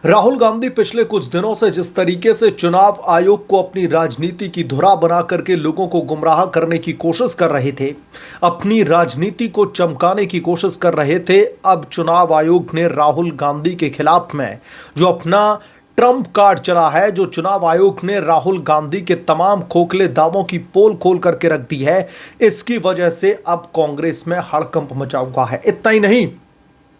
राहुल गांधी पिछले कुछ दिनों से जिस तरीके से चुनाव आयोग को अपनी राजनीति की धुरा बना करके लोगों को गुमराह करने की कोशिश कर रहे थे, अपनी राजनीति को चमकाने की कोशिश कर रहे थे, अब चुनाव आयोग ने राहुल गांधी के खिलाफ में जो अपना ट्रम्प कार्ड चला है, जो चुनाव आयोग ने राहुल गांधी के तमाम खोखले दावों की पोल खोल करके रख दी है, इसकी वजह से अब कांग्रेस में हड़कंप मचा हुआ है। इतना ही नहीं,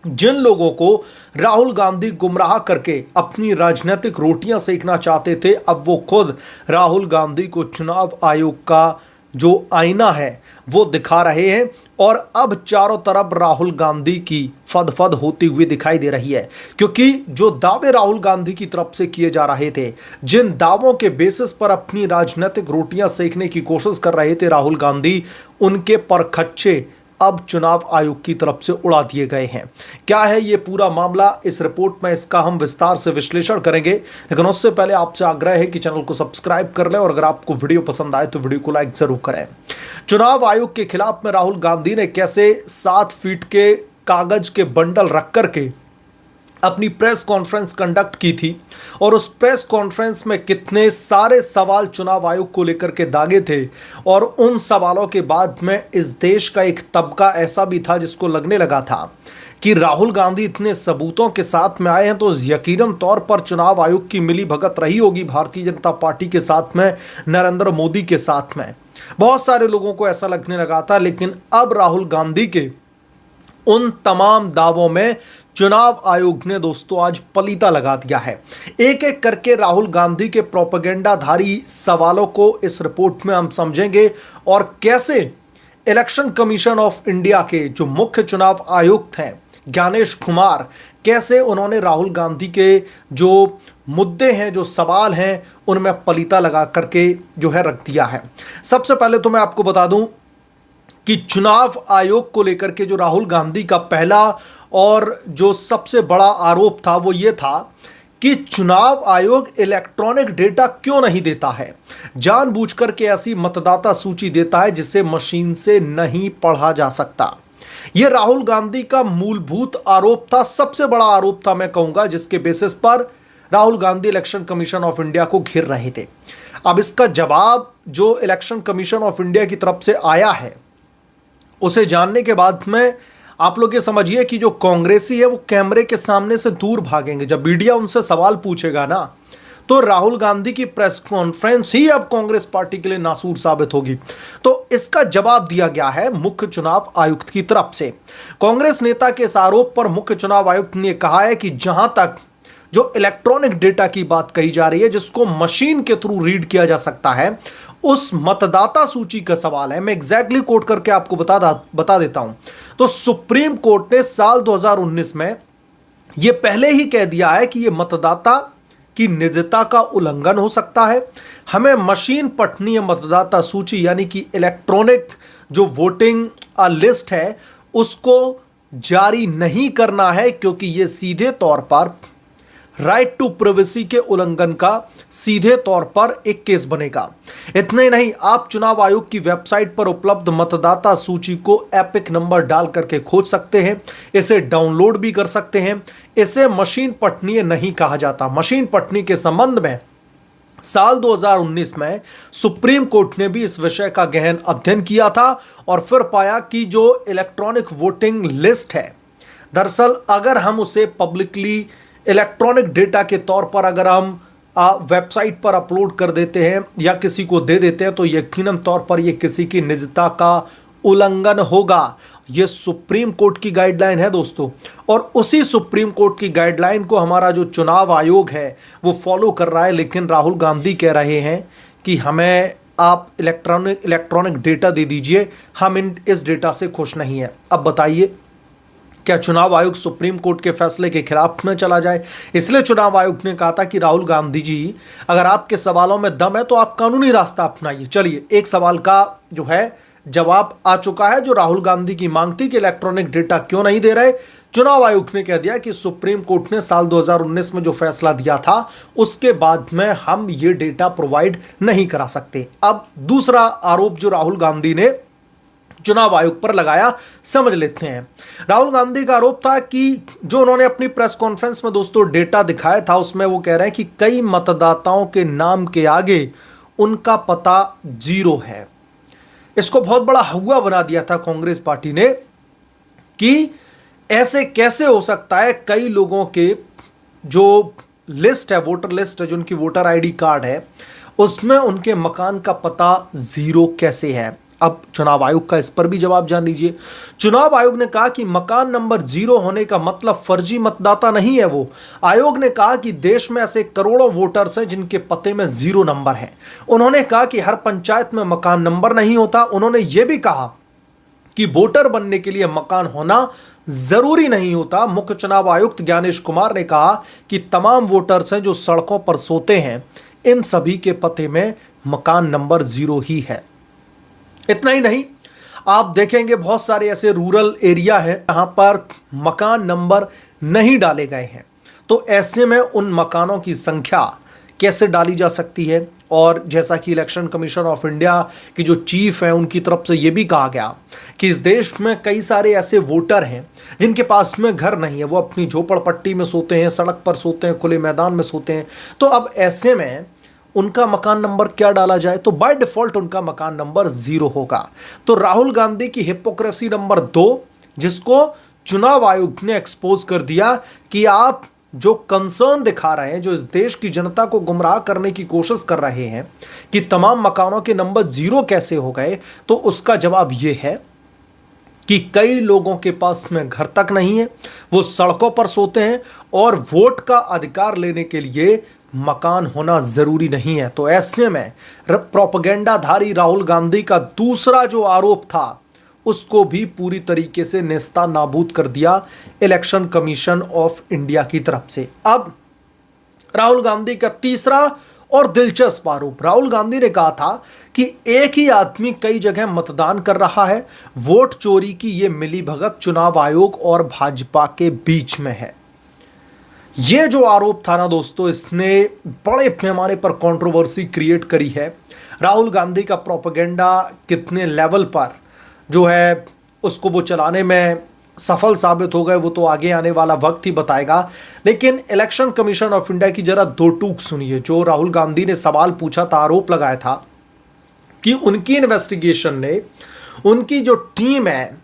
जिन लोगों को राहुल गांधी गुमराह करके अपनी राजनीतिक रोटियां सेकना चाहते थे, अब वो खुद राहुल गांधी को चुनाव आयोग का जो आईना है वो दिखा रहे हैं और अब चारों तरफ राहुल गांधी की फदफद होती हुई दिखाई दे रही है, क्योंकि जो दावे राहुल गांधी की तरफ से किए जा रहे थे, जिन दावों के बेसिस पर अपनी राजनीतिक रोटियां सेकने की कोशिश कर रहे थे राहुल गांधी, उनके परखच्चे अब चुनाव आयोग की तरफ से उड़ा दिए गए हैं। क्या है ये पूरा मामला, इस रिपोर्ट में इसका हम विस्तार से विश्लेषण करेंगे, लेकिन उससे पहले आपसे आग्रह है कि चैनल को सब्सक्राइब कर लें और अगर आपको वीडियो पसंद आए तो वीडियो को लाइक जरूर करें। चुनाव आयोग के खिलाफ में राहुल गांधी ने कैसे 7 फीट के कागज के बंडल रख करके अपनी प्रेस कॉन्फ्रेंस कंडक्ट की थी और उस प्रेस कॉन्फ्रेंस में कितने सारे सवाल चुनाव आयोग को लेकर के दागे थे, और उन सवालों के बाद में इस देश का एक तबका ऐसा भी था जिसको लगने लगा था कि राहुल गांधी इतने सबूतों के साथ में आए हैं तो यकीनन तौर पर चुनाव आयोग की मिली भगत रही होगी भारतीय जनता पार्टी के साथ में, नरेंद्र मोदी के साथ में। बहुत सारे लोगों को ऐसा लगने लगा था, लेकिन अब राहुल गांधी के उन तमाम दावों में चुनाव आयोग ने दोस्तों आज पलीता लगा दिया है। एक एक करके राहुल गांधी के प्रोपेगेंडाधारी सवालों को इस रिपोर्ट में हम समझेंगे और कैसे इलेक्शन कमीशन ऑफ इंडिया के जो मुख्य चुनाव आयुक्त हैं ज्ञानेश कुमार, कैसे उन्होंने राहुल गांधी के जो मुद्दे हैं, जो सवाल हैं, उनमें पलीता लगा करके जो है रख दिया है। सबसे पहले तो मैं आपको बता दूं कि चुनाव आयोग को लेकर के जो राहुल गांधी का पहला और जो सबसे बड़ा आरोप था वो ये था कि चुनाव आयोग इलेक्ट्रॉनिक डेटा क्यों नहीं देता है, जानबूझकर के ऐसी मतदाता सूची देता है जिसे मशीन से नहीं पढ़ा जा सकता। यह राहुल गांधी का मूलभूत आरोप था, सबसे बड़ा आरोप था मैं कहूंगा, जिसके बेसिस पर Rahul Gandhi election commission of India को घेर रहे थे। अब इसका जवाब जो इलेक्शन कमीशन ऑफ इंडिया की तरफ से आया है उसे जानने के बाद में आप लोग ये समझिए कि जो कांग्रेसी है वो कैमरे के सामने से दूर भागेंगे। जब मीडिया उनसे सवाल पूछेगा ना, तो राहुल गांधी की प्रेस कॉन्फ्रेंस ही अब कांग्रेस पार्टी के लिए नासूर साबित होगी। तो इसका जवाब दिया गया है मुख्य चुनाव आयुक्त की तरफ से। कांग्रेस नेता के इस आरोप पर मुख्य चुनाव आयुक्त ने कहा है कि जहां तक जो इलेक्ट्रॉनिक डेटा की बात कही जा रही है, जिसको मशीन के थ्रू रीड किया जा सकता है, उस मतदाता सूची का सवाल है। मैं एग्जैक्टली कोट करके आपको बता देता हूं। तो सुप्रीम कोर्ट ने साल 2019 में यह पहले ही कह दिया है कि यह मतदाता की निजता का उल्लंघन हो सकता है। हमें मशीन पठनीय मतदाता सूची यानी कि इलेक्ट्रॉनिक जो वोटिंग लिस्ट है उसको जारी नहीं करना है, क्योंकि यह सीधे तौर पर राइट टू प्राइवेसी के उल्लंघन का सीधे तौर पर एक केस बनेगा। इतना ही नहीं, आप चुनाव आयोग की वेबसाइट पर उपलब्ध मतदाता सूची को एपिक नंबर डाल करके खोज सकते हैं, इसे डाउनलोड भी कर सकते हैं। इसे मशीन पठनीय नहीं कहा जाता। मशीन पठनी के संबंध में साल 2019 में सुप्रीम कोर्ट ने भी इस विषय का गहन अध्ययन किया था और फिर पाया कि जो इलेक्ट्रॉनिक वोटिंग लिस्ट है, दरअसल अगर हम उसे पब्लिकली इलेक्ट्रॉनिक डेटा के तौर पर अगर हम वेबसाइट पर अपलोड कर देते हैं या किसी को दे देते हैं, तो यकीनन तौर पर यह किसी की निजता का उल्लंघन होगा। यह सुप्रीम कोर्ट की गाइडलाइन है दोस्तों, और उसी सुप्रीम कोर्ट की गाइडलाइन को हमारा जो चुनाव आयोग है वो फॉलो कर रहा है। लेकिन राहुल गांधी कह रहे हैं कि हमें आप इलेक्ट्रॉनिक डेटा दे दीजिए, हम इस डेटा से खुश नहीं है। अब बताइए, क्या चुनाव आयोग सुप्रीम कोर्ट के फैसले के खिलाफ में चला जाए? इसलिए चुनाव आयोग ने कहा था कि राहुल गांधी जी, अगर आपके सवालों में दम है तो आप कानूनी रास्ता अपनाइए। चलिए, एक सवाल का जो है जवाब आ चुका है। जो राहुल गांधी की मांग थी कि इलेक्ट्रॉनिक डेटा क्यों नहीं दे रहे, चुनाव आयोग ने कह दिया कि सुप्रीम कोर्ट ने साल 2019 में जो फैसला दिया था उसके बाद में हम ये डेटा प्रोवाइड नहीं करा सकते। अब दूसरा आरोप जो राहुल गांधी ने चुनाव आयोग पर लगाया। समझ लेते हैं। राहुल गांधी का आरोप था कि जो उन्होंने अपनी प्रेस कॉन्फ्रेंस में दोस्तों डेटा दिखाया था, उसमें वो कह रहे हैं कि कई मतदाताओं के नाम के आगे उनका पता 0 है। इसको बहुत बड़ा हुआ बना दिया था कांग्रेस पार्टी ने कि ऐसे कैसे हो सकता है, कई लोगों के जो लिस्ट है, वोटर लिस्ट है, जो उनकी वोटर आईडी कार्ड है, उसमें उनके मकान का पता 0 कैसे है। अब चुनाव आयोग का इस पर भी जवाब जान लीजिए। चुनाव आयोग ने कहा कि मकान नंबर 0 होने का मतलब फर्जी मतदाता नहीं है वो। आयोग ने कहा कि देश में ऐसे करोड़ों वोटर्स हैं जिनके पते में 0 नंबर है। उन्होंने कहा कि हर पंचायत में मकान नंबर नहीं होता। उन्होंने यह भी कहा कि वोटर बनने के लिए मकान होना जरूरी नहीं होता। मुख्य चुनाव आयुक्त ज्ञानेश कुमार ने कहा कि तमाम वोटर्स हैं जो सड़कों पर सोते हैं, इन सभी के पते में मकान नंबर 0 ही है। इतना ही नहीं, आप देखेंगे बहुत सारे ऐसे रूरल एरिया हैं जहां पर मकान नंबर नहीं डाले गए हैं। तो ऐसे में उन मकानों की संख्या कैसे डाली जा सकती है। और जैसा कि इलेक्शन कमीशन ऑफ इंडिया की जो चीफ है, उनकी तरफ से यह भी कहा गया कि इस देश में कई सारे ऐसे वोटर हैं जिनके पास में घर नहीं है, वो अपनी झोपड़पट्टी में सोते हैं, सड़क पर सोते हैं, खुले मैदान में सोते हैं। तो अब ऐसे में उनका मकान नंबर क्या डाला जाए, तो बाय डिफॉल्ट उनका मकान नंबर 0 होगा। तो राहुल गांधी की हिपोक्रेसी नंबर 2, जिसको चुनाव आयोग ने एक्सपोज कर दिया कि आप जो कंसर्न दिखा रहे हैं, जो इस देश की जनता को गुमराह करने की कोशिश कर रहे हैं कि तमाम मकानों के नंबर 0 कैसे हो गए, तो उसका जवाब यह है कि कई लोगों के पास में घर तक नहीं है, वो सड़कों पर सोते हैं और वोट का अधिकार लेने के लिए मकान होना जरूरी नहीं है। तो ऐसे में प्रोपेगेंडाधारी राहुल गांधी का दूसरा जो आरोप था, उसको भी पूरी तरीके से नेस्ता नाबूद कर दिया इलेक्शन कमीशन ऑफ इंडिया की तरफ से। अब राहुल गांधी का तीसरा और दिलचस्प आरोप, राहुल गांधी ने कहा था कि एक ही आदमी कई जगह मतदान कर रहा है। वोट चोरी की यह मिलीभगत चुनाव आयोग और भाजपा के बीच में है। यह जो आरोप था ना दोस्तों, इसने बड़े पैमाने पर कंट्रोवर्सी क्रिएट करी है। राहुल गांधी का प्रोपेगेंडा कितने लेवल पर जो है उसको वो चलाने में सफल साबित हो गए, वो तो आगे आने वाला वक्त ही बताएगा। लेकिन इलेक्शन कमीशन ऑफ इंडिया की जरा दो टूक सुनिए। जो राहुल गांधी ने सवाल पूछा था, आरोप लगाया था कि उनकी इन्वेस्टिगेशन ने, उनकी जो टीम है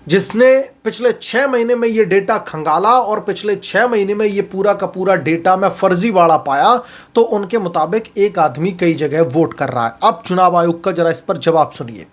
जिसने पिछले 6 महीने में ये डेटा खंगाला और पिछले 6 महीने में ये पूरा का पूरा डेटा में फर्जीवाड़ा पाया, तो उनके मुताबिक एक आदमी कई जगह वोट कर रहा है। अब चुनाव आयोग का जरा इस पर जवाब सुनिए।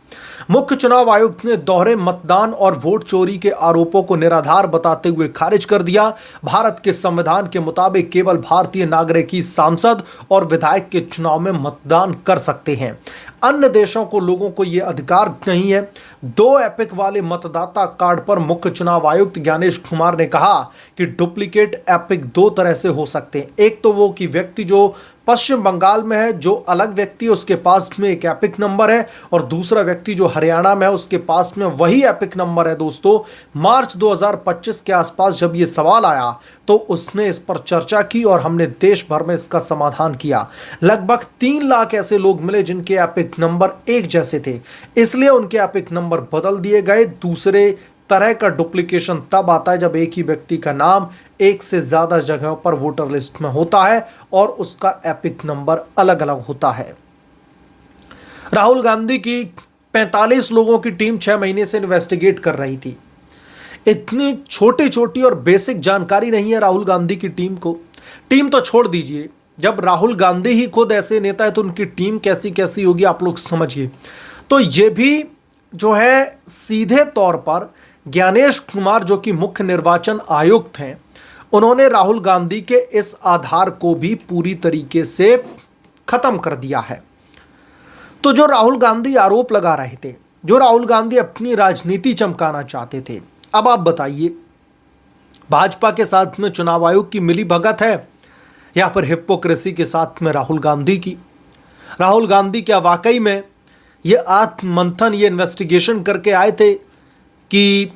मुख्य चुनाव आयुक्त ने दोहरे मतदान और वोट चोरी के आरोपों को निराधार बताते हुए खारिज कर दिया। भारत के संविधान के मुताबिक केवल भारतीय नागरिक ही सांसद और विधायक के चुनाव में मतदान कर सकते हैं। अन्य देशों को लोगों को यह अधिकार नहीं है। 2 एपिक वाले मतदाता कार्ड पर मुख्य चुनाव आयुक्त ज्ञानेश कुमार ने कहा कि डुप्लीकेट एपिक 2 तरह से हो सकते हैं। एक तो वो कि व्यक्ति जो पश्चिम बंगाल में है, जो अलग व्यक्ति है, उसके पास में एक एपिक नंबर है, और दूसरा व्यक्ति जो हरियाणा में है, उसके पास में वही एपिक नंबर है। दोस्तों, मार्च 2025 के आसपास जब ये सवाल आया तो उसने इस पर चर्चा की और हमने देश भर में इसका समाधान किया। लगभग 3 लाख ऐसे लोग मिले जिनके एपिक नंबर एक जैसे थे, इसलिए उनके एपिक नंबर बदल दिए गए। दूसरे तरह का डुप्लीकेशन तब आता है जब एक ही व्यक्ति का नाम एक से ज्यादा जगहों पर वोटर लिस्ट में होता है और उसका एपिक नंबर अलग अलग होता है। राहुल गांधी की 45 लोगों की टीम 6 महीने से इन्वेस्टिगेट कर रही थी। इतनी छोटी छोटी और बेसिक जानकारी नहीं है राहुल गांधी की टीम को। टीम तो छोड़ दीजिए, जब राहुल गांधी ही खुद ऐसे नेता है तो उनकी टीम कैसी कैसी होगी, आप लोग समझिए। तो ये भी जो है सीधे तौर पर ज्ञानेश कुमार, जो कि मुख्य निर्वाचन आयुक्त हैं, उन्होंने राहुल गांधी के इस आधार को भी पूरी तरीके से खत्म कर दिया है। तो जो राहुल गांधी आरोप लगा रहे थे, जो राहुल गांधी अपनी राजनीति चमकाना चाहते थे, अब आप बताइए, भाजपा के साथ में चुनाव आयोग की मिली भगत है या फिर हिपोक्रेसी के साथ में राहुल गांधी की? राहुल गांधी क्या वाकई में ये आत्ममंथन, ये इन्वेस्टिगेशन करके आए थे कि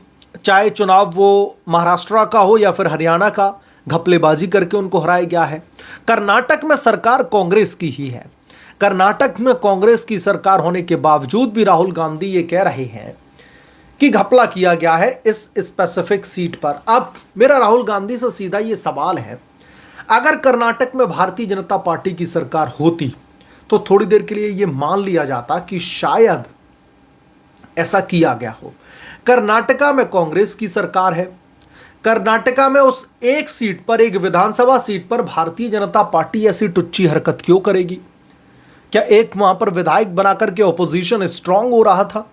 चाहे चुनाव वो महाराष्ट्र का हो या फिर हरियाणा का, घपलेबाजी करके उनको हराया गया है? कर्नाटक में सरकार कांग्रेस की ही है। कर्नाटक में कांग्रेस की सरकार होने के बावजूद भी राहुल गांधी ये कह रहे हैं कि घपला किया गया है इस स्पेसिफिक सीट पर। अब मेरा राहुल गांधी से सीधा ये सवाल है, अगर कर्नाटक में भारतीय जनता पार्टी की सरकार होती तो थोड़ी देर के लिए ये मान लिया जाता कि शायद ऐसा किया गया हो। कर्नाटका में कांग्रेस की सरकार है, कर्नाटका में उस एक सीट पर, एक विधानसभा सीट पर भारतीय जनता पार्टी ऐसी टुच्ची हरकत क्यों करेगी? क्या एक वहां पर विधायक बनाकर के ऑपोजिशन स्ट्रांग हो रहा था,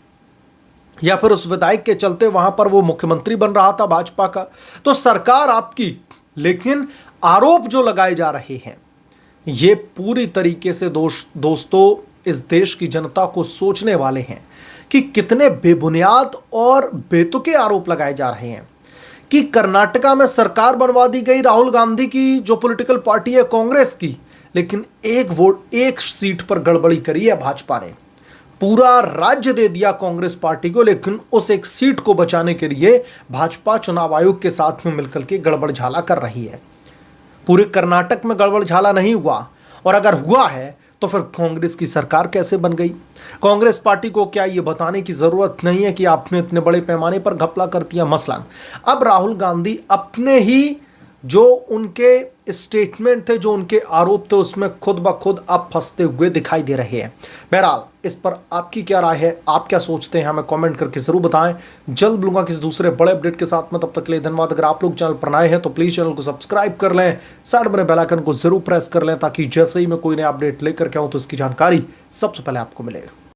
या फिर उस विधायक के चलते वहां पर वो मुख्यमंत्री बन रहा था भाजपा का? तो सरकार आपकी, लेकिन आरोप जो लगाए जा रहे हैं ये पूरी तरीके से दोस्तों इस देश की जनता को सोचने वाले हैं कि कितने बेबुनियाद और बेतुके आरोप लगाए जा रहे हैं कि कर्नाटका में सरकार बनवा दी गई राहुल गांधी की जो पॉलिटिकल पार्टी है कांग्रेस की, लेकिन एक वोट, एक सीट पर गड़बड़ी करी है भाजपा ने। पूरा राज्य दे दिया कांग्रेस पार्टी को, लेकिन उस एक सीट को बचाने के लिए भाजपा चुनाव आयोग के साथ में मिलकर के गड़बड़ झाला कर रही है। पूरे कर्नाटक में गड़बड़ झाला नहीं हुआ, और अगर हुआ है तो फिर कांग्रेस की सरकार कैसे बन गई? कांग्रेस पार्टी को क्या ये बताने की जरूरत नहीं है कि आपने इतने बड़े पैमाने पर घपला कर दिया? मसलन अब राहुल गांधी अपने ही जो उनके स्टेटमेंट थे, जो उनके आरोप थे, उसमें खुद ब खुद अब फंसते हुए दिखाई दे रहे हैं। बहरहाल इस पर आपकी क्या राय है, आप क्या सोचते हैं, हमें कमेंट करके जरूर बताएं। जल्द मिलूंगा किसी दूसरे बड़े अपडेट के साथ में, तब तक के लिए धन्यवाद। अगर आप लोग चैनल पर नए हैं तो प्लीज चैनल को सब्सक्राइब कर लें, साइड में बेल आइकन को जरूर प्रेस कर लें, ताकि जैसे ही मैं कोई नया अपडेट लेकर के आऊं तो इसकी जानकारी सबसे पहले आपको मिले।